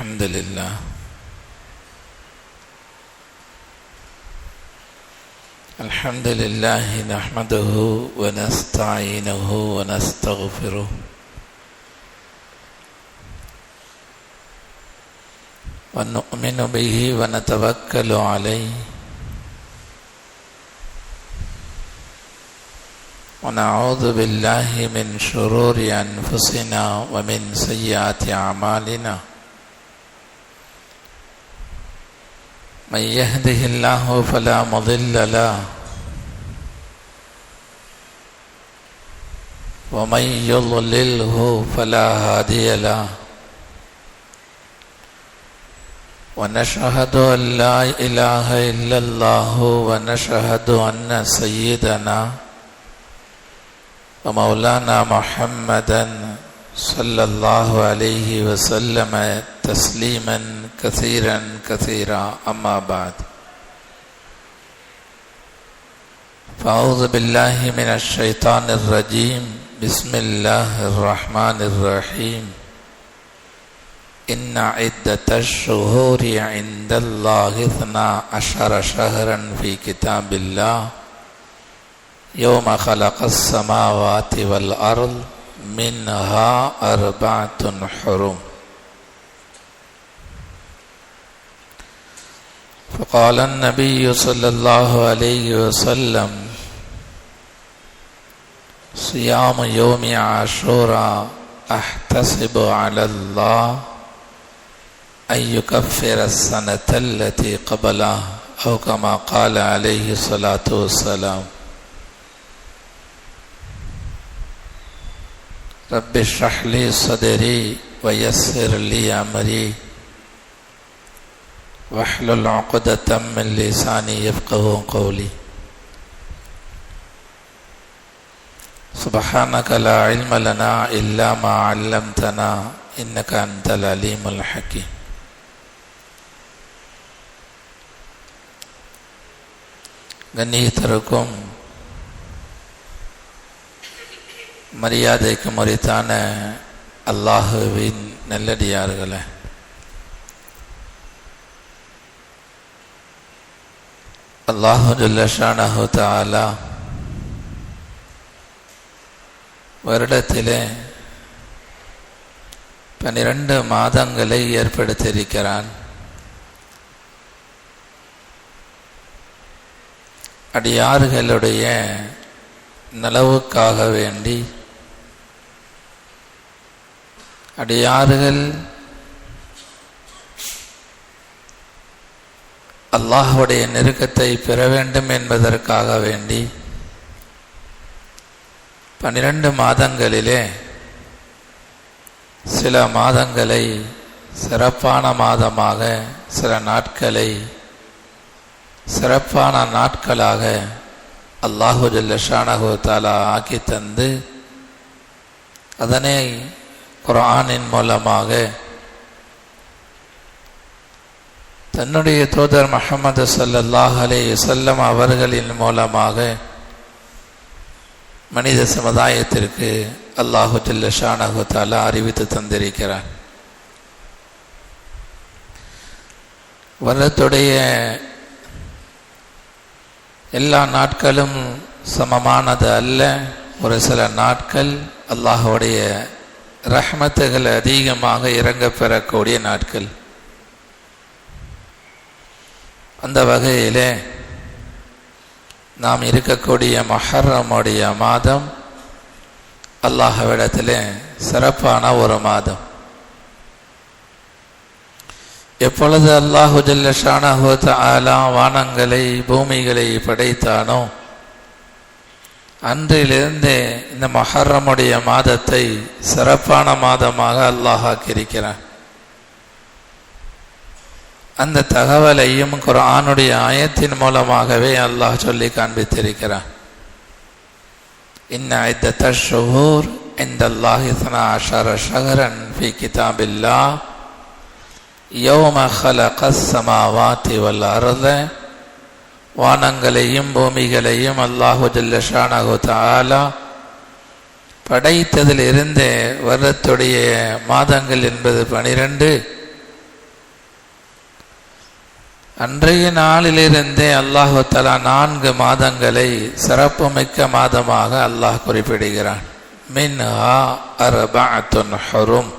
الحمد لله الحمد لله نحمده ونستعينه ونستغفره ونؤمن به ونتوكل عليه ونعوذ بالله من شرور أنفسنا ومن سيئات أعمالنا من يهده الله فلا مضل له ومن يضلله فلا هادي له ونشهد أن لا إله إلا الله ونشهد أن سيدنا ومولانا محمدا صلى الله عليه وسلم تسليما كثيرا كثيرا أما بعد فأعوذ بالله من الشيطان الرجيم بسم الله الرحمن الرحيم إن عدة الشهور عند الله 12 شهرا في كتاب الله يوم خلق السماوات والأرض منها 4 حرم فقال النبي صلى الله عليه وسلم صيام يوم عاشوراء أحتسب على الله أن يكفر السنة التي قبله أو كما قال عليه الصلاة والسلام رب اشرح لي صدري ويسر لي أمري واحلل عقدة من لساني يفقهوا قولي سبحانك لا علم لنا إلا ما علمتنا إنك أنت العليم الحكيم கண்ணியத்திற்கும் மரியாதைக்கு முறைத்தான அல்லாஹுவின் நல்லடியார்களே, அல்லாஹு ஜல்ல ஷானஹு தஆலா வருடத்திலே 12 மாதங்களை ஏற்படுத்தியிருக்கிறான். அடியார்களுடைய நலவுக்காக வேண்டி அடியார்கள் அல்லாஹ்வுடைய நெருக்கத்தை பெற வேண்டும் என்பதற்காக வேண்டி 12 மாதங்களிலே சில மாதங்களை சிறப்பான மாதமாக, சில நாட்களை சிறப்பான நாட்களாக அல்லாஹு ஜல்ல ஷானஹு தஆலா ஆக்கி தந்து அதனை குர்ஆனின் மூலமாக தன்னுடைய தூதர் முஹம்மது ஸல்லல்லாஹு அலைஹி வஸல்லம் அவர்களின் மூலமாக மனித சமுதாயத்திற்கு அல்லாஹு ஜல்ல ஷானஹு தஆலா அறிவித்து தந்திருக்கிறார். வருடத்துடைய எல்லா நாட்களும் சமமானது அல்ல. ஒரு சில நாட்கள் அல்லாஹ்வுடைய ரஹ்மத்துகள் அதிகமாக இறங்க பெறக்கூடிய நாட்கள். அந்த வகையிலே நாம் இருக்கக்கூடிய முஹர்ரமுடைய மாதம் அல்லாஹ்விடத்திலே சிறப்பான ஒரு மாதம். எப்பொழுது அல்லாஹு ஜல்ல ஷானஹு தஆலா வானங்களை பூமிகளை படைத்தானோ அன்றிலிருந்து இந்த முஹர்ரமுடைய மாதத்தை சிறப்பான மாதமாக அல்லாஹ் ஆக்கியிருக்கிறான். அந்த தகவலையும் குர்ஆனுடைய ஆயத்தின் மூலமாகவே அல்லாஹ் சொல்லி காண்பித்திருக்கிறான். இன்ன இத்தஷ் ஷுஹூர் இன்தல்லாஹி 12 ஷஹரன் ஃபீ கிதாபில்லாஹ் யௌம ஹலகஸ் ஸமாவாதி வல் அர்த. வானங்களையும் பூமிகளையும் அல்லாஹு ஜல்ல ஷானஹு தஆலா படைத்ததிலிருந்து வருடத்துடைய மாதங்கள் என்பது 12. அன்றைய நாளிலிருந்தே அல்லாஹ் தஆலா 4 மாதங்களை சிறப்புமிக்க மாதமாக அல்லாஹ் குறிப்பிடுகிறான். மின்ஹா அர்பஅத்துன் ஹுரும்,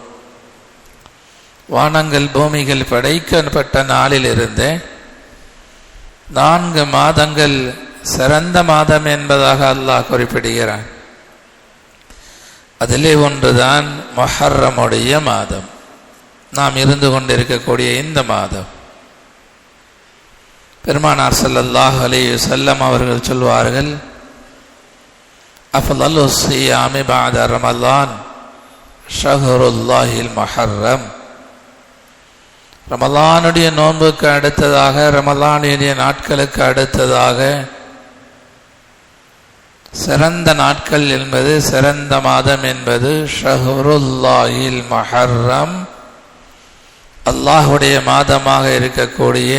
வானங்கள் பூமிகள் படைக்கப்பட்ட நாளிலிருந்தே 4 மாதங்கள் சிறந்த மாதம் என்பதாக அல்லாஹ் குறிப்பிடுகிறான். அதிலே ஒன்றுதான் முஹர்ரமுடைய மாதம், நாம் இருந்து கொண்டிருக்கக்கூடிய இந்த மாதம். பெருமானார் ஸல்லல்லாஹு அலைஹி வஸல்லம் அவர்கள் சொல்வார்கள், அஃலலு ஸியாமி பஅத ரமலான் ஷஹ்ருல்லாஹில் முஹர்ரம். ரமலானுடைய நோன்புக்கு அடுத்ததாக, ரமலானுடைய நாட்களுக்கு அடுத்ததாக சிறந்த நாட்கள் என்பது, சிறந்த மாதம் என்பது ஷஹ்ருல்லாஹில் முஹர்ரம், அல்லாஹுடைய மாதமாக இருக்கக்கூடிய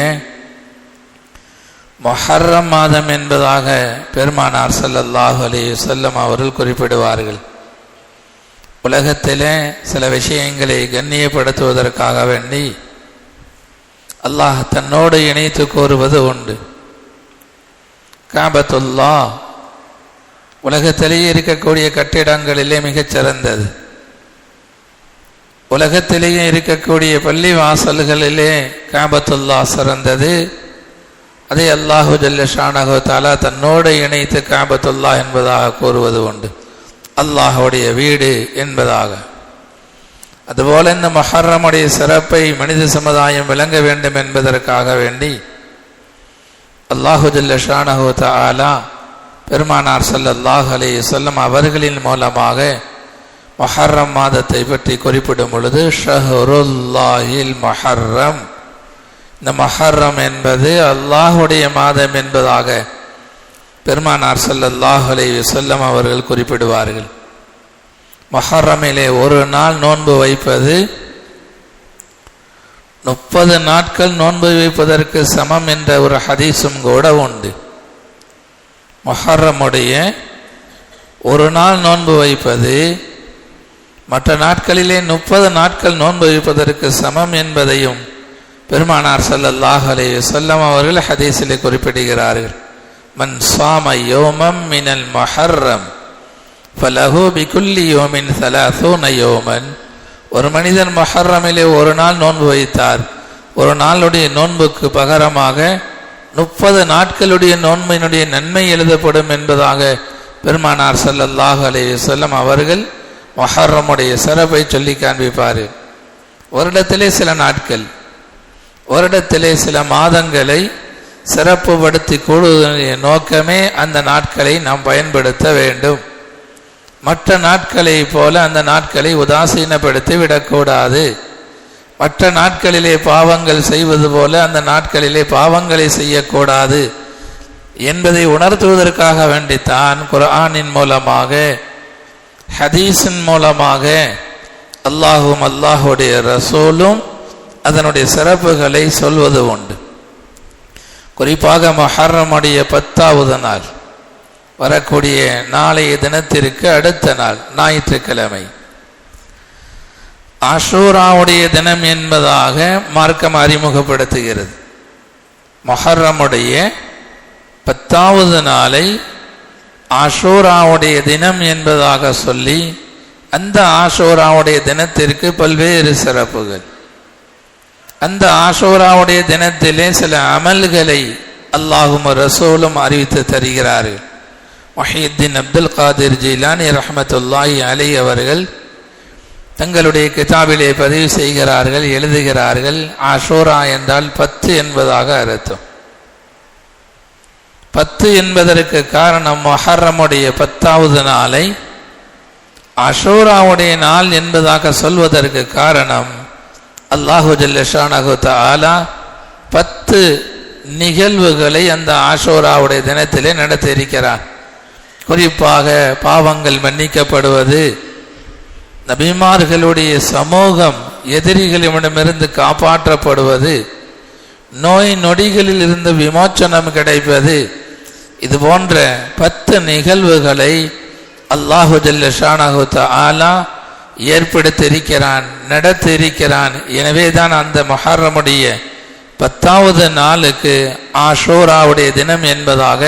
முஹர்ரம் மாதம் என்பதாக பெருமானார் ஸல்லல்லாஹு அலைஹி வஸல்லம் அவர்கள் குறிப்பிடுவார்கள். உலகத்திலே சில விஷயங்களை கண்ணியப்படுத்துவதற்காக வேண்டி அல்லாஹ் தன்னோடு இணைத்து கூறுவது உண்டு. காபத்துல்லாஹ் உலகத்திலேயே இருக்கக்கூடிய கட்டிடங்களிலே மிகச் சிறந்தது. உலகத்திலேயே இருக்கக்கூடிய பள்ளி வாசல்களிலே காபத்துல்லாஹ் சிறந்தது. அதை அல்லாஹு ஜல்ல ஷானஹு தஆலா தன்னோடு இணைத்து காபத்துல்லாஹ் என்பதாக கூறுவது உண்டு, அல்லாஹுடைய வீடு என்பதாக. அதுபோல இந்த முஹர்ரமுடைய சிறப்பை மனித சமுதாயம் விளங்க வேண்டும் என்பதற்காக வேண்டி அல்லாஹு ஜல்ல ஷானஹு தஆலா பெருமானார் ஸல்லல்லாஹு அலைஹி வஸல்லம் அவர்களின் மூலமாக முஹர்ரம் மாதத்தை பற்றி குறிப்பிடும் பொழுது ஷஹ்ருல்லாஹில் முஹர்ரம், இந்த முஹர்ரம் என்பது அல்லாஹுடைய மாதம் என்பதாக பெருமானார் ஸல்லல்லாஹு அலைஹி வஸல்லம் அவர்கள் குறிப்பிடுவார்கள். முஹர்ரமிலே ஒரு நாள் நோன்பு வைப்பது 30 நாட்கள் நோன்பு வைப்பதற்கு சமம் என்ற ஒரு ஹதீஸும் கூட உண்டு. முஹர்ரமுடைய ஒரு நாள் நோன்பு வைப்பது மற்ற நாட்களிலே 30 நாட்கள் நோன்பு வைப்பதற்கு சமம் என்பதையும் பெருமானார் ஸல்லல்லாஹு அலைஹி வஸல்லம் அவர்கள் ஹதீஸிலே குறிப்பிடுகிறார்கள். மன் ஸாம யௌமம் மினல் முஹர்ரம் ஃபலஹு பிகுல்லி யௌமின் 30 யௌமன். ஒரு மனிதன் முஹர்ரமிலே ஒரு நாள் நோன்பு வைத்தார், ஒரு நாளுடைய நோன்புக்கு பகரமாக 30 நாட்களுடைய நோன்பினுடைய நன்மை எழுதப்படும் என்பதாக பெருமானார் ஸல்லல்லாஹு அலைஹி வஸல்லம் அவர்கள் முஹர்ரமுடைய சிறப்பை சொல்லி காண்பிப்பார். வருடத்திலே சில நாட்கள், வருடத்திலே சில மாதங்களை சிறப்புப்படுத்தி கூடுவதனுடைய நோக்கமே அந்த நாட்களை நாம் பயன்படுத்த வேண்டும். மற்ற நாட்களை போல அந்த நாட்களை உதாசீனப்படுத்தி விடக்கூடாது. மற்ற நாட்களிலே பாவங்கள் செய்வது போல அந்த நாட்களிலே பாவங்களை செய்யக்கூடாது என்பதை உணர்த்துவதற்காக வேண்டித்தான் குர்ஆனின் மூலமாக, ஹதீஸின் மூலமாக அல்லாஹும் அல்லாஹுடைய ரசூலும் அதனுடைய சிறப்புகளை சொல்வது உண்டு. குறிப்பாக முஹர்ரமுடைய 10வது நாள், வரக்கூடிய நாளைய தினத்திற்கு அடுத்த நாள் ஞாயிற்றுக்கிழமை, ஆஷூராவுடைய தினம் என்பதாக மார்க்கம் அறிமுகப்படுத்துகிறது. முஹர்ரமுடைய 10வது நாளை ஆஷூராவுடைய தினம் என்பதாக சொல்லி அந்த ஆஷூராவுடைய தினத்திற்கு பல்வேறு சிறப்புகள். அந்த ஆஷூராவுடைய தினத்திலே சில அமல்களை அல்லாஹும் ரசூலும் அறிவித்து தருகிறார்கள். முஹியுத்தீன் அப்துல் காதிர் ஜீலானி ரஹ்மத்துல்லாஹி அலைஹி அவர்கள் தங்களுடைய கிதாபிலே பதிவு செய்கிறார்கள், எழுதுகிறார்கள், ஆஷூரா என்றால் 10 என்பதாக அர்த்தம். 10 என்பதற்கு காரணம் முஹர்ரமுடைய 10வது நாளை ஆஷூராவுடைய நாள் என்பதாக சொல்வதற்கு காரணம் அல்லாஹு ஜல்ல ஷானஹு தஆலா 10 நிகழ்வுகளை அந்த ஆஷூராவுடைய தினத்திலே நடத்தி இருக்கிறார். குறிப்பாக பாவங்கள் மன்னிக்கப்படுவது, நபிமார்களுடைய சமூகம் எதிரிகளிடமிருந்து காப்பாற்றப்படுவது, நோய் நொடிகளில் இருந்து விமோச்சனம் கிடைப்பது, இது போன்ற 10 நிகழ்வுகளை அல்லாஹு ஜல்ல ஷானஹு தஆலா ஏற்படுத்தியிருக்கிறான், நடத்தியிருக்கிறான். எனவே தான் அந்த முஹர்ரமுடைய 10வது நாளுக்கு ஆஷூராவுடைய தினம் என்பதாக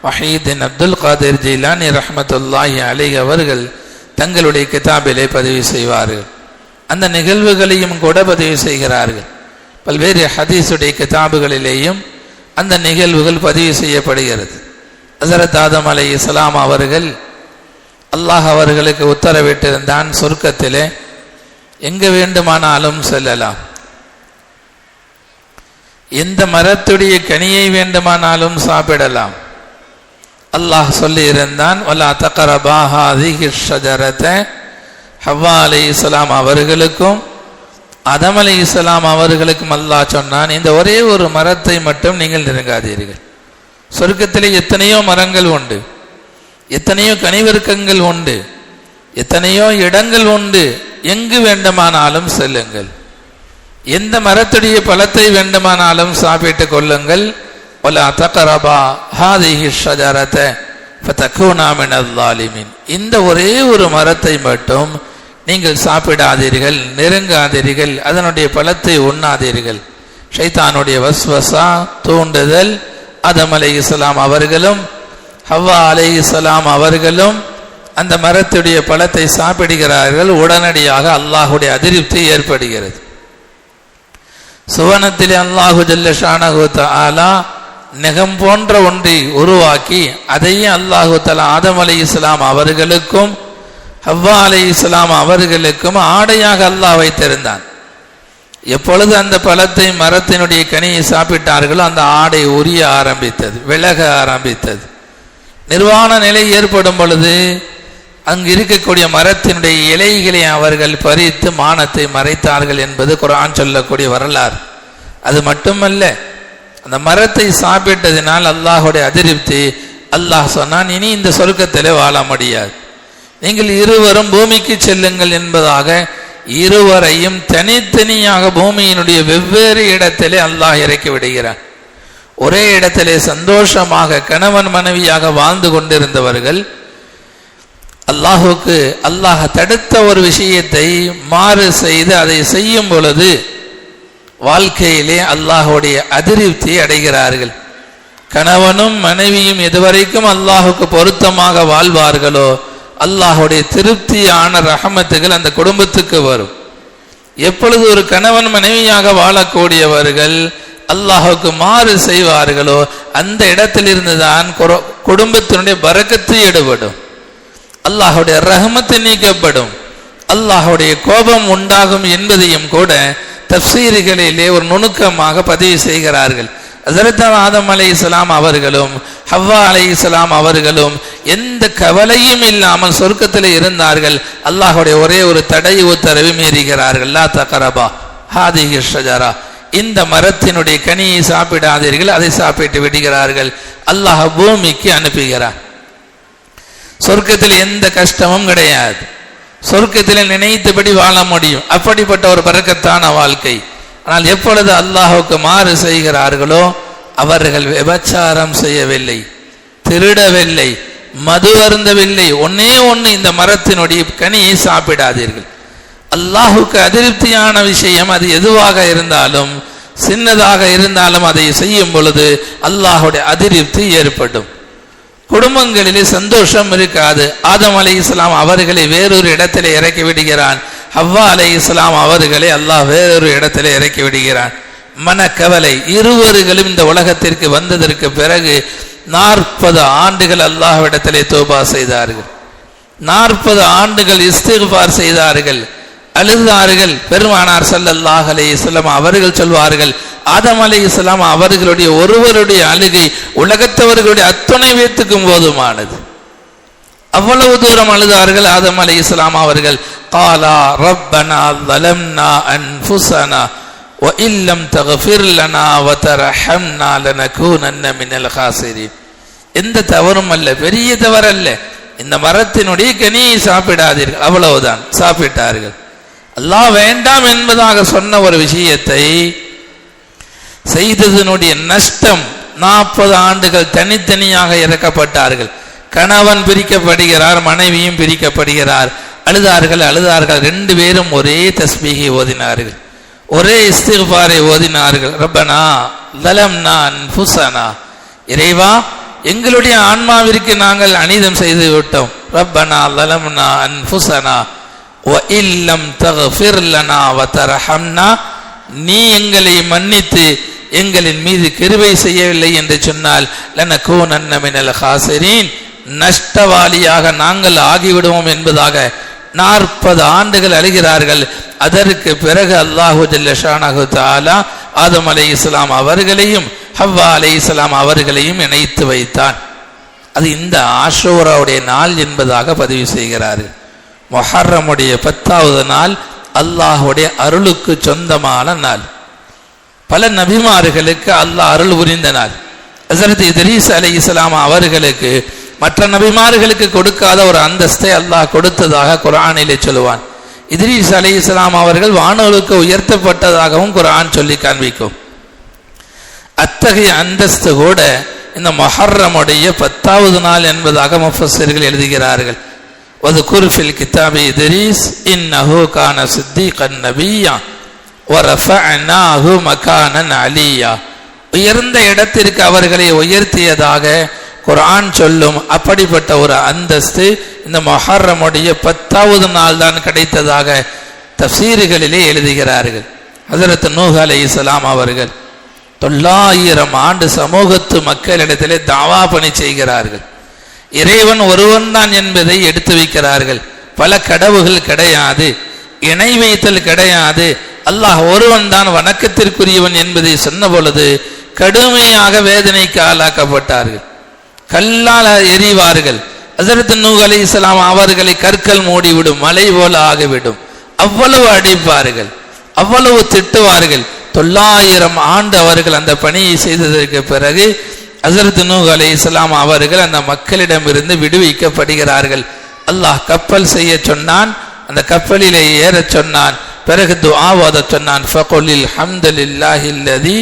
வஹீதீன் அப்துல் காதிர் ஜீலானி ரஹ்மத்துல்லாஹி அலைஹி அவர்கள் தங்களுடைய கிதாபிலே பதிவு செய்வார்கள். அந்த நிகழ்வுகளையும் கூட பதிவு செய்கிறார்கள். பல்வேறு ஹதீஸுடைய கிதாபுகளிலேயும் அந்த நிகழ்வுகள் பதிவு செய்யப்படுகிறது. ஹஸரத் ஆதம் அலைஹிஸ்ஸலாம் அவர்கள் அல்லாஹ் அவர்களுக்கு உத்தரவிட்டிருந்தான், சொர்க்கத்திலே எங்கு வேண்டுமானாலும் செல்லலாம், எந்த மரத்துடைய கனியை வேண்டுமானாலும் சாப்பிடலாம். அல்லாஹ் சொல்லி இருந்தான், வலா தக்ரபா ஹாதிஹி ஷஜரத. ஹவ்வா அலைஹிஸ்ஸலாம் அவர்களுக்கும் ஆதம் அலைஹிஸ்ஸலாம் அவர்களுக்கும் அல்லாஹ் சொன்னான், இந்த ஒரே ஒரு மரத்தை மட்டும் நீங்கள் நெருங்காதீர்கள். சொர்க்கத்திலே எத்தனையோ மரங்கள் உண்டு, எத்தனையோ கனிவர்க்கங்கள் உண்டு, எத்தனையோ இடங்கள் உண்டு, எங்கு வேண்டுமானாலும் செல்லுங்கள், எந்த மரத்துடைய பழத்தை வேண்டுமானாலும் சாப்பிட்டு கொள்ளுங்கள். வலா தக்ரபா ஹாதிஹி ஷஜரத ஃபதகூனா மினல் ஸாலிமீன். இந்த ஒரே ஒரு மரத்தை மட்டும் நீங்கள் சாப்பிடாதீர்கள், நெருங்காதீர்கள், அதனுடைய பழத்தை உண்ணாதீர்கள். ஷைத்தானுடைய வஸ்வசா, தூண்டுதல், ஆதம் அலைஹிஸ்ஸலாம் அவர்களும் ஹவ்வா அலைஹிஸ்ஸலாம் அவர்களும் அந்த மரத்துடைய பழத்தை சாப்பிடுகிறார்கள். உடனடியாக அல்லாஹுடைய அதிருப்தி ஏற்படுகிறது. சுவனத்திலே அல்லாஹு ஜல்ல ஷானஹு தஆலா நகம் போன்ற ஒன்றை உருவாக்கி அதையே அல்லாஹு தஆலா ஆதம் அலைஹிஸ்ஸலாம் அவர்களுக்கும் ஹவ்வா அலைஹிஸ்ஸலாம் அவர்களுக்கும் ஆடையாக அல்லாஹ் வைத்திருந்தான். எப்பொழுது அந்த பழத்தை, மரத்தினுடைய கனியை சாப்பிட்டார்களோ அந்த ஆடை உரிய ஆரம்பித்தது, விலக ஆரம்பித்தது. நிர்வாண நிலை ஏற்படும் பொழுது அங்கு இருக்கக்கூடிய மரத்தினுடைய இலைகளை அவர்கள் பறித்து மானத்தை மறைத்தார்கள் என்பது குர்ஆன் சொல்லக்கூடிய வரலாறு. அது மட்டுமல்ல, அந்த மரத்தை சாப்பிட்டதினால் அல்லாஹுடைய அதிருப்தி. அல்லாஹ் சொன்னான், இனி இந்த சொர்க்கத்திலே வாழ முடியாது, நீங்கள் இருவரும் பூமிக்கு செல்லுங்கள் என்பதாக இருவரையும் தனித்தனியாக பூமியினுடைய வெவ்வேறு இடத்திலே அல்லாஹ் இறக்கி விடுகிறான். ஒரே இடத்திலே சந்தோஷமாக கணவன் மனைவியாக வாழ்ந்து கொண்டிருந்தவர்கள் அல்லாஹுக்கு அல்லாஹ் தடுத்த ஒரு விஷயத்தை மாறு செய்து அதை செய்யும் பொழுது வாழ்க்கையிலே அல்லாஹுடைய அதிருப்தி அடைகிறார்கள். கணவனும் மனைவியும் எதுவரைக்கும் அல்லாஹுக்கு பொருத்தமாக வாழ்வார்களோ அல்லாஹுடைய திருப்தியான ரஹமத்துகள் அந்த குடும்பத்துக்கு வரும். எப்பொழுது ஒரு கணவன் மனைவியாக வாழக்கூடியவர்கள் அல்லாஹுக்கு மாறு செய்வார்களோ அந்த இடத்திலிருந்து தான் குடும்பத்தினுடைய பரக்கத்து எடுபடும், அல்லாஹுடைய ரஹமத்து நீக்கப்படும், அல்லாஹுடைய கோபம் உண்டாகும் என்பதையும் கூட தஃப்சீர்களிலே ஒரு நுணுக்கமாக பதிவு செய்கிறார்கள். ஹஸரத் ஆதம் அலைஹிஸ்ஸலாம் அவர்களும் ஹவ்வா அலைஹிஸ்ஸலாம் அவர்களும் எந்த கவலையும் இல்லாமல் சொர்க்கத்தில் இருந்தார்கள். அல்லாஹுடைய ஒரே ஒரு தடை உத்தரவு மீறுகிறார்கள். லா தக்ரபா ஹாதிஹி ஷஜரா, இந்த மரத்தினுடைய கனியை சாப்பிடாதீர்கள், அதை சாப்பிட்டு விடுகிறார்கள். அல்லாஹ் பூமிக்கு அனுப்புகிறார். சொர்க்கத்தில் எந்த கஷ்டமும் கிடையாது, சொர்க்கத்தில் நினைத்தபடி வாழ முடியும். அப்படிப்பட்ட ஒரு பரக்கத்தான வாழ்க்கை. ஆனால் எப்பொழுது அல்லாஹுக்கு மாறு செய்கிறார்களோ அவர்கள் விபச்சாரம் செய்யவில்லை, திருடவில்லை, மது அருந்தவில்லை, ஒன்னே ஒன்று, இந்த மரத்தினுடைய கனியை சாப்பிடாதீர்கள். அல்லாஹுக்கு அதிருப்தியான விஷயம் அது எதுவாக இருந்தாலும், சின்னதாக இருந்தாலும் அதை செய்யும் பொழுது அல்லாஹுடைய அதிருப்தி ஏற்படும். குடும்பங்களிலே சந்தோஷம் இருக்காது. ஆதம் அலைஹிஸ்ஸலாம் அவர்களை வேறொரு இடத்திலே இறக்கி விடுகிறான். ஹவ்வா அலைஹிஸ்ஸலாம் அவர்களை அல்லாஹ் வேறொரு இடத்திலே இறக்கி விடுகிறான். மனக்கவலை. இருவர்களும் இந்த உலகத்திற்கு வந்ததற்கு பிறகு 40 ஆண்டுகள் அல்லாஹ்விடத்திலே தௌபா செய்தார்கள், 40 ஆண்டுகள் இஸ்திக்ஃபார் செய்தார்கள், அழுதார்கள். பெருமானார் ஸல்லல்லாஹு அலைஹி வஸல்லம் அவர்கள் சொல்வார்கள், ஆதம் அலைஹிஸ்ஸலாம் அவர்களுடைய ஒருவருடைய அழுகை உலகத்தவர்களுடைய அத்துணை பேத்துக்கும் போதுமானது. அவ்வளவு தூரம் அழுதார்கள் ஆதம் அலைஹிஸ்ஸலாம் அவர்கள். காலா ரப்பனா ஸலம்னா அன்ஃபுஸனா வ இல்லம் தக்ஃபிர் லனா வ தர்ஹம்னா லனகூனன்ன மினல் காசிரீன். எந்த தவறும் அல்ல, பெரிய தவறல்ல, இந்த மரத்தினுடைய கனியை சாப்பிடாதீர்கள், அவ்வளவுதான். சாப்பிட்டார்கள். அல்லாஹ் வேண்டாம் என்பதாக சொன்ன ஒரு விஷயத்தை செய்ததனுடைய நஷ்டம் 40 ஆண்டுகள் தனித்தனியாக இறக்கப்பட்டார்கள். கணவன் பிரிக்கப்படுகிறார், மனைவியும் பிரிக்கப்படுகிறார். அழுதார்கள். 2 பேரும் ஒரே தஸ்பீகை ஓதினார்கள், ஒரே இஸ்திக்பாரை ஓதினார்கள். ரப்பனா லலம்னா அன்ஃபுஸனா, இறைவா எங்களுடைய ஆன்மாவிற்கு நாங்கள் அநீதம் செய்து விட்டோம். ரப்பனா லலம்னா அன்ஃபுஸனா வ இல்லம் தக்ஃபிர் லனா வ தர்ஹம்னா, நீ எங்களை மன்னித்து எங்களின் மீது கிருபை செய்யவில்லை என்று சொன்னால் லனகூனன்ன மினல் காசிரீன், நஷ்டவாளியாக நாங்கள் ஆகிவிடுவோம் என்பதாக 40 ஆண்டுகள் அழுகிறார்கள். அதற்கு பிறகு அல்லாஹு ஜல்ல ஷானஹு தஆலா ஆதம் அலைஹிஸ்ஸலாம் அவர்களையும் ஹவ்வா அலைஹிஸ்ஸலாம் அவர்களையும் இணைத்து வைத்தான். அது இந்த ஆஷூராவுடைய நாள் என்பதாக பதிவு செய்கிறார்கள். முஹர்ரமுடைய 10வது நாள் அல்லாஹுடைய அருளுக்கு சொந்தமான நாள். பல நபிமார்களுக்கு அல்லாஹ் அருள் புரிந்த நாள். ஹஸரத் இத்ரீஸ் அலைஹிஸ்ஸலாம் அவர்களுக்கு மற்ற நபிமார்களுக்கு கொடுக்காத ஒரு அந்தஸ்தை அல்லாஹ் கொடுத்ததாக குர்ஆனிலே சொல்லுவான். இத்ரீஸ் அலைஹிஸ்ஸலாம் அவர்கள் வானோருக்கு உயர்த்தப்பட்டதாகவும் குர்ஆன் சொல்லி காண்பிக்கும். அத்தகைய அந்தஸ்து கூட இந்த முஹர்ரமுடைய 10வது நாள் என்பதாக முஃபஸ்ஸிர்கள் எழுதுகிறார்கள். வதுகுர் ஃபில் கிதாபி இத்ரீஸ் இன்னஹு கான சித்தீகன் நபிய்யா வரஃபஅனாஹு மகானன் அலியா, உயர்ந்த இடத்திற்கு அவர்களை உயர்த்தியதாக குர்ஆன் சொல்லும். அப்படிப்பட்ட ஒரு அந்தஸ்து இந்த முஹர்ரமுடைய 10வது நாள் தான் கிடைத்ததாக தஃசீர்களிலே எழுதுகிறார்கள். ஹஸரத் நூஹ் அலைஹிஸ்ஸலாம் அவர்கள் 900 ஆண்டு சமூகத்து மக்களிடத்திலே தாவா பணி செய்கிறார்கள். இறைவன் ஒருவன் தான் என்பதை எடுத்து வைக்கிறார்கள். பல கடவுள்கள் கிடையாது, இணை வைத்தல் கிடையாது, அல்லாஹ் ஒருவன் தான் வணக்கத்திற்குரியவன் என்பதை சொன்ன பொழுது கடுமையாக வேதனைக்கு ஆளாக்கப்பட்டார்கள். கல்லால் எறிவார்கள். ஹஸரத் நூஹ் அலைஹிஸ்ஸலாம் அவர்களை கற்கள் மூடிவிடும், மலை போல ஆகிவிடும். அவ்வளவு அடிப்பார்கள், அவ்வளவு திட்டுவார்கள். 900 ஆண்டு அவர்கள் அந்த பணியை செய்ததற்கு பிறகு ஹஸரத் நூஹ் அலைஹிஸ்ஸலாம் அவர்கள் அந்த மக்களிடமிருந்து விடுவிக்கப்படுகிறார்கள். அல்லாஹ் கப்பல் செய்ய சொன்னான், அந்த கப்பலிலே ஏற சொன்னான். பிறகு துஆ ஓத சொன்னான். ஃபகுலில் ஹம்துலில்லாஹில்லதி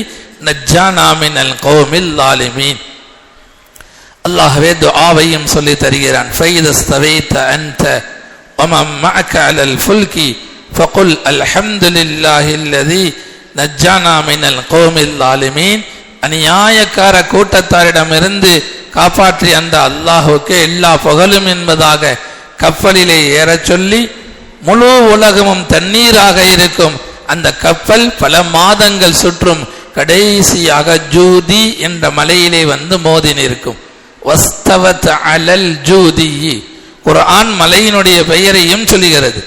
நஜ்ஜானா மினல் கௌமில் ஸாலிமீன். அல்லாஹ்வே துஆவையும் சொல்லி தருகிறான். ஃபைதஸ்தவைத அன்த வமன் மஅக அலல் ஃபுல்கி ஃபகுல் அல்ஹம்துலில்லாஹில்லதி நஜ்ஜானா மினல் கௌமில் ஸாலிமீன். அநியாயக்கார கூட்டத்தாரிடமிருந்து காப்பாற்றி அந்த அல்லாஹுக்கு எல்லா புகழும் என்பதாக கப்பலிலே ஏற சொல்லி, முழு உலகமும் தண்ணீராக இருக்கும் அந்த கப்பல் பல மாதங்கள் சுற்றும். கடைசியாக ஜூதி என்ற மலையிலே வந்து மோதி நிற்கும். வஸ்தவத் அலல் ஜூதி, குர்ஆன் மலையினுடைய பெயரையும் சொல்லுகிறது.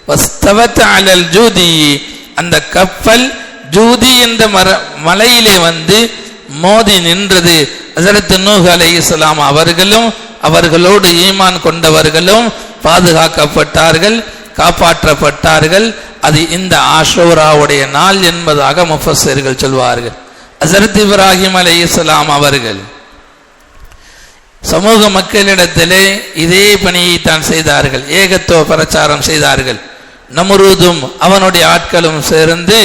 வஸ்தவத் அலல் ஜூதி, அந்த கப்பல் ஜூதி என்ற மலையிலே வந்து மோதி நின்றது. ஹஸரத் நூஹ் அலைஹிஸ்ஸலாம் அவர்களும் அவர்களோடு ஈமான் கொண்டவர்களும் பாதுகாக்கப்பட்டார்கள், காப்பாற்றப்பட்டார்கள். அது இந்த ஆஷூராவுடைய நாள் என்பதாக முஃபஸ்ஸிர்கள் சொல்வார்கள். ஹஸரத் இப்ராஹிம் அலைஹிஸ்ஸலாம் அவர்கள் சமூக மக்களிடத்திலே இதே பணியை தான் செய்தார்கள், ஏகத்துவ பிரச்சாரம் செய்தார்கள். நம்ரூதும் அவனுடைய ஆட்களும் சேர்ந்து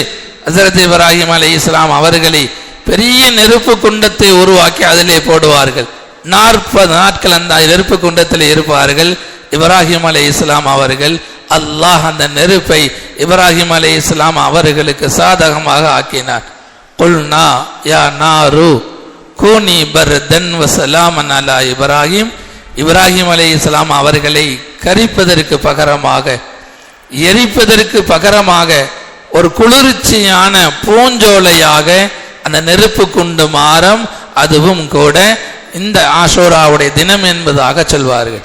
ஹஸரத் இப்ராஹிம் அலைஹிஸ்ஸலாம் அவர்களை பெரிய நெருப்பு குண்டத்தை உருவாக்கி அதிலே போடுவார்கள். 40 நாட்கள் அந்த நெருப்பு குண்டத்தில் இருப்பார்கள். இப்ராஹிம் அலைஹிஸ்ஸலாம் அவர்கள் அல்லாஹ் அந்த நெருப்பை இப்ராஹிம் அலைஹிஸ்ஸலாம் அவர்களுக்கு சாதகமாக ஆக்கினார். குல்னா யா நாரு கூனி பர்தன் வஸலாமன் அலா இப்ராஹிம். இப்ராஹிம் அலைஹிஸ்ஸலாம் அவர்களை கரிப்பதற்கு பகரமாக, எரிப்பதற்கு பகரமாக ஒரு குளிர்ச்சியான பூஞ்சோலையாக அந்த நெருப்பு குண்டு மாறம், அதுவும் கூட இந்த ஆஷூராவுடைய தினம் என்பதாக சொல்வார்கள்.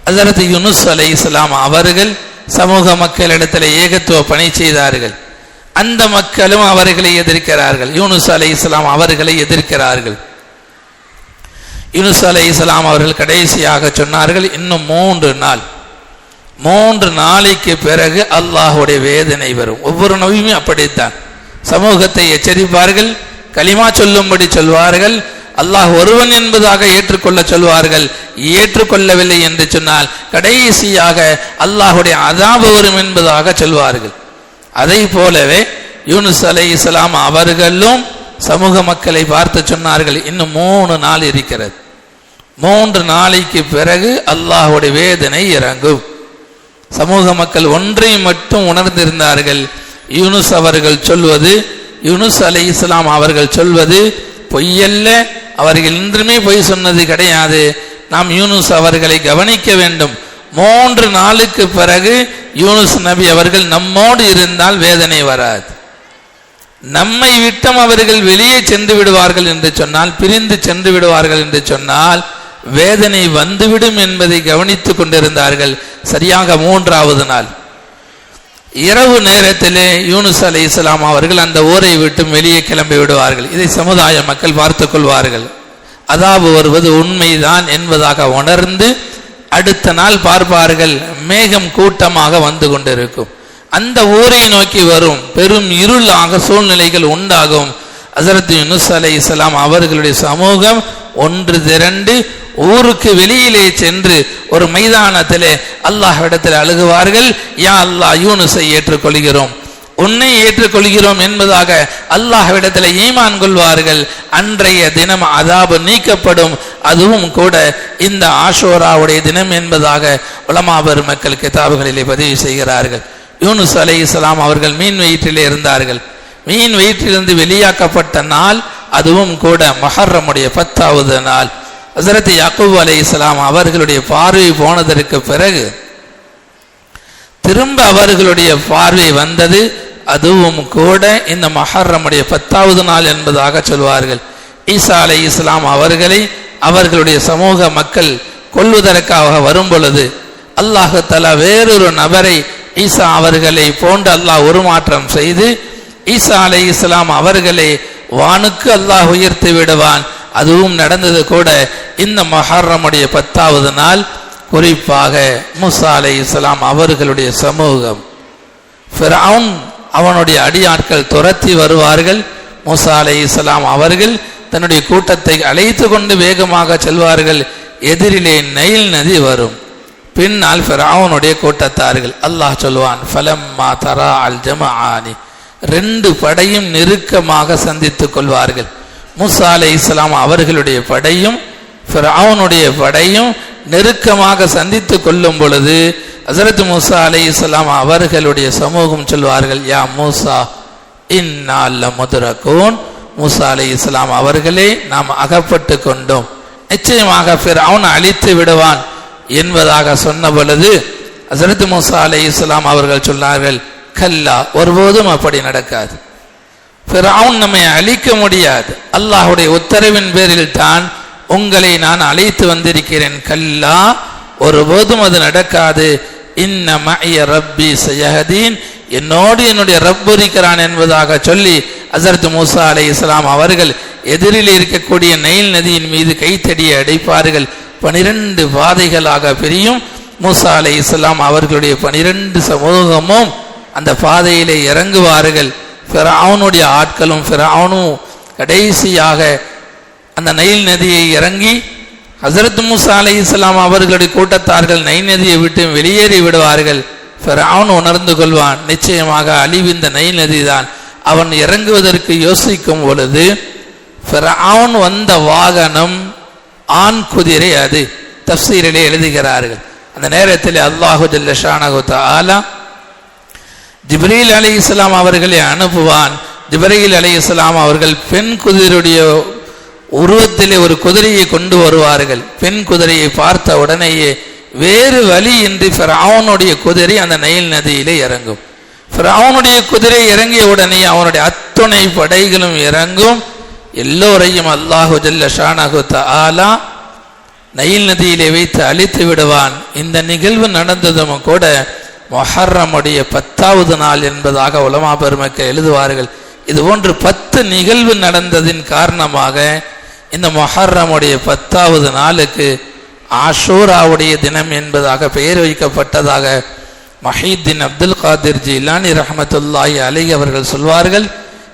ஹஸரத் யூனுஸ் அலைஹிஸ்ஸலாம் அவர்கள் சமூக மக்களிடத்தில் ஏகத்துவ பணி செய்தார்கள். அந்த மக்களும் அவர்களை எதிர்க்கிறார்கள். யூனுஸ் அலைஹிஸ்ஸலாம் அவர்களை எதிர்க்கிறார்கள். யூனுஸ் அலைஹிஸ்ஸலாம் அவர்கள் கடைசியாக சொன்னார்கள், இன்னும் 3 நாளைக்கு பிறகு அல்லாஹுடைய வேதனை வரும். ஒவ்வொரு நபியுமே அப்படித்தான். சமூகத்தை எச்சரிப்பார்கள், கலிமா சொல்லும்படி சொல்வார்கள், அல்லாஹ் ஒருவன் என்பதாக ஏற்றுக்கொள்ள சொல்வார்கள். ஏற்றுக்கொள்ளவில்லை என்று சொன்னால் கடைசியாக அல்லாஹுடைய அதாபு வரும் என்பதாக சொல்வார்கள். அதை போலவே யூனுஸ் அலைஹிஸ்ஸலாம் அவர்களும் சமூக மக்களை பார்த்து சொன்னார்கள், இன்னும் 3 நாள் இருக்கிறது, 3 நாளைக்கு பிறகு அல்லாஹுடைய வேதனை இறங்கும். சமூக மக்கள் ஒன்றை மட்டும் உணர்ந்திருந்தார்கள், யூனுஸ் அவர்கள் சொல்வது, யூனுஸ் அலைஹிஸ்ஸலாம் அவர்கள் சொல்வது பொய்யல்ல, அவர்கள் இன்றுமே பொய் சொன்னது கிடையாது. நாம் யூனுஸ் அவர்களை கவனிக்க வேண்டும். 3 நாளுக்கு பிறகு யூனுஸ் நபி அவர்கள் நம்மோடு இருந்தால் வேதனை வராது. நம்மை விட்டும் அவர்கள் வெளியே சென்று விடுவார்கள் என்று சொன்னால், பிரிந்து சென்று விடுவார்கள் என்று சொன்னால் வேதனை வந்துவிடும் என்பதை கவனித்துக் கொண்டிருந்தார்கள். சரியாக 3வது நாள் இரவு நேரத்திலே யூனுஸ் அலைஹிஸ்ஸலாம் அவர்கள் அந்த ஊரை விட்டு வெளியே கிளம்பி விடுவார்கள். இதை சமுதாய மக்கள் பார்த்துக் கொள்வார்கள். அதாபு வருவது உண்மைதான் என்பதாக உணர்ந்து அடுத்த நாள் பார்ப்பார்கள், மேகம் கூட்டமாக வந்து கொண்டிருக்கும். அந்த ஊரை நோக்கி வரும். பெரும் இருளாக சூழ்நிலைகள் உண்டாகும். ஹஸரத் யூனுஸ் அலைஹிஸ்ஸலாம் அவர்களுடைய சமூகம் ஒன்று திரண்டு ஊருக்கு வெளியிலே சென்று ஒரு மைதானத்திலே அல்லாஹ்விடத்தில் அழுகுவார்கள். யா அல்லாஹ், யூனுஸை ஏற்றுக்கொள்கிறோம், உன்னை ஏற்றுக்கொள்கிறோம் என்பதாக அல்லாஹ்விடத்தில் ஈமான் கொள்வார்கள். அன்றைய தினம் அதாபு நீக்கப்படும். அதுவும் கூட இந்த ஆஷூராவுடைய தினம் என்பதாக உலமா பெருமக்கள் கிதாபுகளிலே பதிவு செய்கிறார்கள். யூனுஸ் அலைஹிஸ்ஸலாம் அவர்கள் மீன் வயிற்றிலே இருந்தார்கள். மீன் வயிற்றிலிருந்து வெளியாக்கப்பட்ட நாள் அதுவும் கூட முஹர்ரமுடைய 10வது நாள். ஹஸரத் யாக்கூப் அலைஹிஸ்ஸலாம் அவர்களுடைய பார்வை போனதற்கு பிறகு திரும்ப அவர்களுடைய பார்வை வந்தது. அதுவும் கூட இந்த முஹர்ரமுடைய 10வது நாள் என்பதாக சொல்வார்கள். ஈசா அலைஹிஸ்ஸலாம் அவர்களை அவர்களுடைய சமூக மக்கள் கொல்வதற்காக வரும் பொழுது அல்லாஹ் தஆலா வேறொரு நபரை ஈசா அவர்களை போன்று அல்லாஹ் உருமாற்றம் செய்து ஈசா அலைஹிஸ்ஸலாம் அவர்களை வானுக்கு அல்லாஹ் உயர்த்தி விடுவான். அதுவும் நடந்தது கூட இந்த முஹர்ரமுடைய 10வது நாள். குறிப்பாக மூசா அலைஹிஸ்ஸலாம் அவர்களுடைய சமூகம், ஃபிரௌன் அவனுடைய அடியாட்கள் துரத்தி வருவார்கள். மூசா அலைஹிஸ்ஸலாம் அவர்கள் தன்னுடைய கூட்டத்தை அழைத்து கொண்டு வேகமாக செல்வார்கள். எதிரிலே நைல் நதி வரும். பின்னால் ஃபிரௌனுடைய கூட்டத்தார்கள். அல்லாஹ் சொல்வான், ஃபலம்மா தரா அல் ஜமஆனி, 2 படையும் நெருக்கமாக சந்தித்துக் கொள்வார்கள். மூசா அலைஹிஸ்ஸலாம் அவர்களுடைய படையும் ஃபிரௌனுடைய படையும் நெருக்கமாக சந்தித்துக் கொள்ளும் பொழுது ஹஸரத் மூசா அலைஹிஸ்ஸலாம் அவர்களுடைய சமூகம் சொல்வார்கள், யா மூசா இன்னா லமுத்ரகூன், மூசா அலைஹிஸ்ஸலாம் அவர்களே, நாம் அகப்பட்டு கொண்டோம், நிச்சயமாக ஃபிரௌன் அழித்து விடுவான் என்பதாக சொன்ன பொழுது ஹஸரத் மூசா அலைஹிஸ்ஸலாம் அவர்கள் சொன்னார்கள், கல்லா, ஒருபோதும் அப்படி நடக்காது. ஃபிரௌன் நம்மை அழிக்க முடியாது. அல்லாஹ்வுடைய உத்தரவின் பேரில் தான் உங்களை நான் அழைத்து வந்திருக்கிறேன். கல்லா, ஒருபோதும் அது நடக்காது. இன்ன மஇய ரப்பி சயஹதீன், என்னோடு என்னுடைய ரப்பு இருக்கிறான் என்பதாக சொல்லி ஹஸரத் மூசா அலைஹிஸ்ஸலாம் அவர்கள் எதிரில் இருக்கக்கூடிய நைல் நதியின் மீது கைத்தடியை அடைப்பார்கள். 12 பாதைகளாக பிரியும். மூசா அலைஹிஸ்ஸலாம் அவர்களுடைய 12 சமூகமும் அந்த பாதையிலே இறங்குவார்கள். ஃபிரௌனுடைய ஆட்களும் ஃபிரௌனும் கடைசியாக அந்த நைல் நதியை இறங்கி ஹஸரத் மூசா அலைஹிஸ்ஸலாம் அவர்களுடைய கூட்டத்தார்கள் நைல் நதியை விட்டு வெளியேறி விடுவார்கள். ஃபிரௌன் உணர்ந்து கொள்வான், நிச்சயமாக அழிவு இந்த நைல் நதி தான். அவன் இறங்குவதற்கு யோசிக்கும் பொழுது ஃபிரௌன் வந்த வாகனம் ஆண் குதிரை. அது தஃப்சீரிலே எழுதுகிறார்கள். அந்த நேரத்தில் அல்லாஹு ஜல்ல ஷானஹு தஆலா ஜிப்ரீல் அலைஹிஸ்ஸலாம் அவர்களை அனுப்புவான். ஜிப்ரீல் அலைஹிஸ்ஸலாம் அவர்கள் பெண் குதிரையுடைய உருவத்திலே ஒரு குதிரையை கொண்டு வருவார்கள். பெண் குதிரையை பார்த்த உடனேயே வேறு வழி இன்றி ஃபிரௌனுடைய குதிரை அந்த நைல் நதியிலே இறங்கும். ஃபிரௌனுடைய குதிரை இறங்கிய உடனே அவனுடைய அத்துணை படைகளும் இறங்கும். எல்லோரையும் அல்லாஹு ஜல்ல ஷானஹு தஆலா நைல் நதியிலே வைத்து அழித்து விடுவான். இந்த நிகழ்வு நடந்ததும் கூட முஹர்ரமுடைய 10வது நாள் என்பதாக உலமா பெருமக்கள் எழுதுவார்கள். இது போன்று 10 நிகழ்வு நடந்ததின் காரணமாக இந்த முஹர்ரமுடைய 10வது நாளுக்கு ஆஷூராவுடைய தினம் என்பதாக பெயர் வைக்கப்பட்டதாக மஹீத்தீன் அப்துல் காதிர் ஜீலானி ரஹ்மத்துல்லாஹி அலைஹி அவர்கள் சொல்வார்கள்.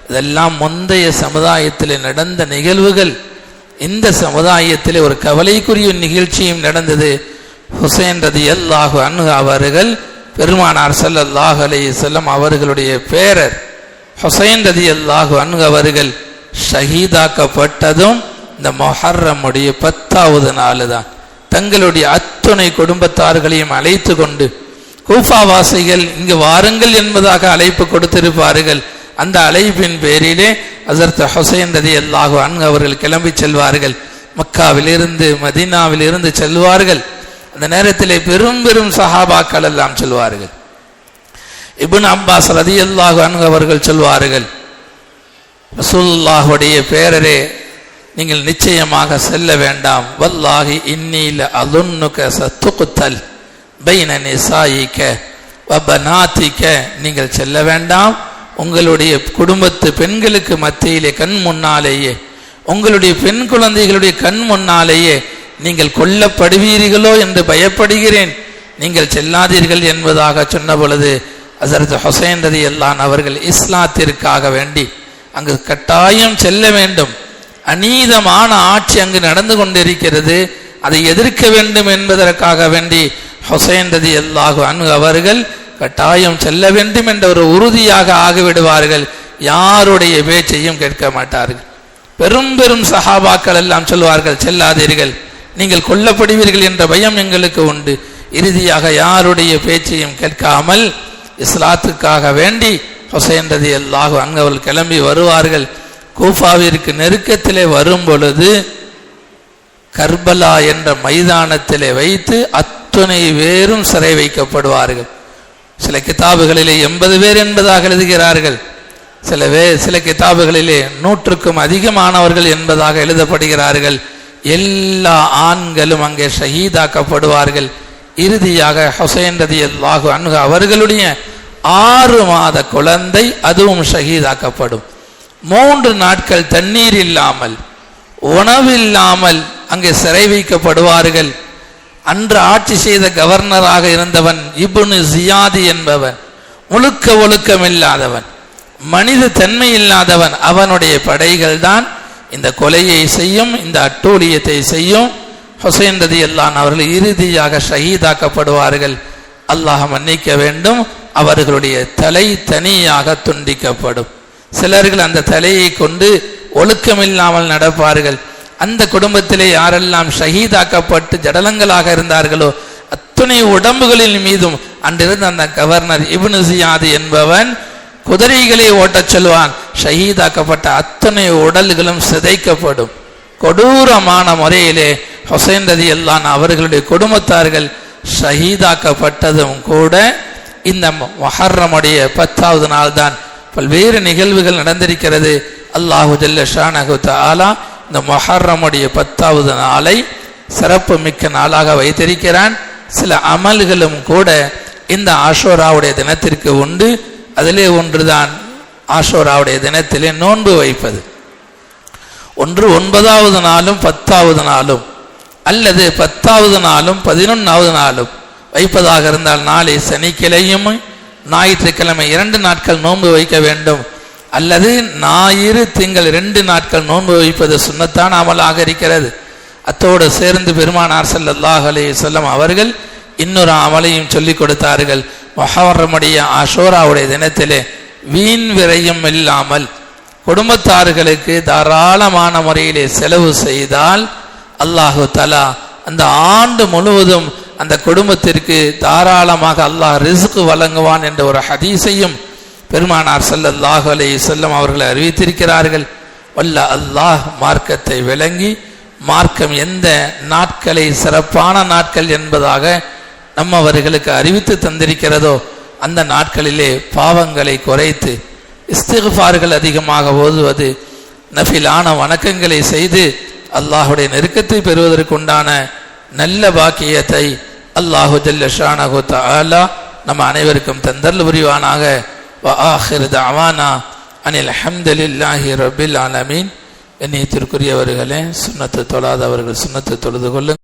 இதெல்லாம் முந்தைய சமுதாயத்தில் நடந்த நிகழ்வுகள். இந்த சமுதாயத்தில் ஒரு கவலைக்குரிய நிகழ்ச்சியும் நடந்தது. ஹுசைன் ரலியல்லாஹு அன்ஹு அவர்கள் பெருமானார் ஸல்லல்லாஹு அலைஹி வஸல்லம் அவர்களுடைய பேரர் ஹுசைன் ரலியல்லாஹு அன்ஹு அவர்கள் ஷஹீதாக்கப்பட்டதும் இந்த முஹர்ரமுடைய 10வது நாள் தான். தங்களுடைய அத்துணை குடும்பத்தார்களையும் அழைத்து கொண்டு கூஃபாவாசிகள் இங்கு வாருங்கள் என்பதாக அழைப்பு கொடுத்திருப்பார்கள். அந்த அழைப்பின் பேரிலே ஹஸரத் ஹுசைன் ரலியல்லாஹு அன்ஹு அவர்கள் கிளம்பி செல்வார்கள். மக்காவிலிருந்து மதீனாவிலிருந்து செல்வார்கள். அந்த நேரத்திலே பெரும் பெரும் சஹாபாக்கள் எல்லாம் சொல்வார்கள். இப்னு அப்பாஸ் ரலியல்லாஹு அன்ஹு அவர்கள் சொல்வார்கள், ரசூலுல்லாஹுடைய பேரரே, நீங்கள் நிச்சயமாக செல்ல வேண்டாம். வல்லாஹி இன்னி லஅظنك சதுக்தல் பைன நிசாயிக வ பனாதிக, நீங்கள் செல்ல வேண்டாம். உங்களுடைய குடும்பத்து பெண்களுக்கு மத்தியிலே கண் முன்னாலேயே, உங்களுடைய பெண் குழந்தைகளுடைய கண் முன்னாலேயே நீங்கள் கொல்லப்படுவீர்களோ என்று பயப்படுகிறேன், நீங்கள் செல்லாதீர்கள் என்பதாக சொன்ன பொழுது ஹஸரத் ஹுசைன் ரலியல்லாஹு அன்ஹு அவர்கள் இஸ்லாத்திற்காக வேண்டி அங்கு கட்டாயம் செல்ல வேண்டும். அநீதமான ஆட்சி அங்கு நடந்து கொண்டிருக்கிறது, அதை எதிர்க்க வேண்டும் என்பதற்காக வேண்டி ஹுசைன் ரலியல்லாஹு அன்ஹு அவர்கள் கட்டாயம் செல்ல வேண்டும் என்ற ஒரு உறுதியாக ஆகிவிடுவார்கள். யாருடைய பேச்சையும் கேட்க மாட்டார்கள். பெரும் பெரும் சஹாபாக்கள் எல்லாம் சொல்வார்கள், செல்லாதீர்கள், நீங்கள் கொல்லப்படுவீர்கள் என்ற பயம் எங்களுக்கு உண்டு. இறுதியாக யாருடைய பேச்சையும் கேட்காமல் இஸ்லாத்துக்காக வேண்டி ஹுசைன் ரலியல்லாஹு அன்ஹு அவர்கள் கிளம்பி வருவார்கள். கூஃபாவிற்கு நெருக்கத்திலே வரும் பொழுது கர்பலா என்ற மைதானத்திலே வைத்து அத்துணை பேரும் சிறை வைக்கப்படுவார்கள். சில கிதாபுகளிலே 80 பேர் என்பதாக எழுதுகிறார்கள். சில கிதாபுகளிலே 100க்கும் அதிகமானவர்கள் என்பதாக எழுதப்படுகிறார்கள். எல்லா ஆண்களும் அங்கே ஷஹீதாக்கப்படுவார்கள். இறுதியாக ஹுசைன் ரலியல்லாஹு அன்ஹு அவர்களுடைய 6 மாத குழந்தை அதுவும் ஷஹீதாக்கப்படும். 3 நாட்கள் தண்ணீர் இல்லாமல் உணவில்லாமல் அங்கே சிறை வைக்கப்படுவார்கள். அன்று ஆட்சி செய்த கவர்னராக இருந்தவன் இப்னு ஜியாதி என்பவன் முழுக்க ஒழுக்கம் இல்லாதவன், மனித தன்மை இல்லாதவன். அவனுடைய படைகள் தான் இந்த கொலையை செய்யும், இந்த அட்டூழியத்தை செய்யும். ஹுசைன் ரலியல்லாஹு அன்ஹு அவர்கள் இறுதியாக ஷஹீதாக்கப்படுவார்கள். அல்லாஹ் மன்னிக்க வேண்டும், அவர்களுடைய தலை தனியாக துண்டிக்கப்படும். சிலர்கள் அந்த தலையை கொண்டு ஒழுக்கமில்லாமல் நடப்பார்கள். அந்த குடும்பத்திலே யாரெல்லாம் ஷஹீதாக்கப்பட்டு ஜடலங்களாக இருந்தார்களோ அத்துணை உடம்புகளின் மீதும் அன்றிருந்த அந்த கவர்னர் இப்னு ஜியாத் என்பவன் குதிரைகளை ஓட்டச் சொல்வான். ஷஹீதாக்கப்பட்ட அத்தனை உடல்களும் சிதைக்கப்படும். கொடூரமான முறையிலே ஹுசைன் ரலியல்லாஹு அன்ஹு அவர்களுடைய குடும்பத்தார்கள் ஷஹீதாக்கப்பட்டதும் கூட இந்த முஹர்ரமுடைய 10வது நாள் தான். பல்வேறு நிகழ்வுகள் நடந்திருக்கிறது. அல்லாஹு ஜல்ல ஷானஹு தஆலா இந்த முஹர்ரமுடைய 10வது நாளை சிறப்பு மிக்க நாளாக வைத்திருக்கிறான். சில அமல்களும் கூட இந்த ஆஷூராவுடைய தினத்திற்கு உண்டு. அதிலே ஒன்றுதான் ஆஷூராவுடைய தினத்திலே நோன்பு வைப்பது. ஒன்று 9வது நாளும் 10வது நாளும், அல்லது 10வது நாளும் 11வது நாளும் வைப்பதாக இருந்தால் நாளை சனிக்கிழமையும் ஞாயிற்றுக்கிழமை 2 நாட்கள் நோன்பு வைக்க வேண்டும். அல்லது ஞாயிறு திங்கள் 2 நாட்கள் நோன்பு வைப்பது சுன்னத்தான அமலாக இருக்கிறது. அத்தோடு சேர்ந்து பெருமானார் ஸல்லல்லாஹு அலைஹி வஸல்லம் அவர்கள் இன்னொரு அமலையும் சொல்லிக் கொடுத்தார்கள். முஹர்ரமுடைய ஆஷூராவுடைய தினத்திலே வீண் விரயம் இல்லாமல் குடும்பத்தார்களுக்கு தாராளமான முறையிலே செலவு செய்தால் அல்லாஹு தஆலா அந்த ஆண்டு முழுவதும் அந்த குடும்பத்திற்கு தாராளமாக அல்லாஹ் ரிஸ்க் வழங்குவான் என்ற ஒரு ஹதீஸையும் பெருமானார் ஸல்லல்லாஹு அலைஹி வஸல்லம் அவர்கள் அறிவித்திருக்கிறார்கள். வல்ல அல்லாஹ் மார்க்கத்தை விளங்கி மார்க்கம் எந்த நாட்களை சிறப்பான நாட்கள் என்பதாக நம்மவர்களுக்கு அறிவித்து தந்திருக்கிறதோ அந்த நாட்களிலே பாவங்களை குறைத்து இஸ்திக்ஃபார்கள் அதிகமாக ஓதுவது, நஃபிலான வணக்கங்களை செய்து அல்லாஹுடைய நெருக்கத்தை பெறுவதற்குண்டான நல்ல பாக்கியத்தை அல்லாஹு ஜல்ல ஷானஹு தஆலா நம்ம அனைவருக்கும் தந்தல் புரிவானாக. வ ஆஹிரு தஅவானா அனில் ஹம்துலில்லாஹி ரப்பில் ஆலமீன். கண்ணியத்திற்குரியவர்களே, சுன்னத்து தொழாதவர்கள் சுன்னத்து தொழுது கொள்ளுங்கள்.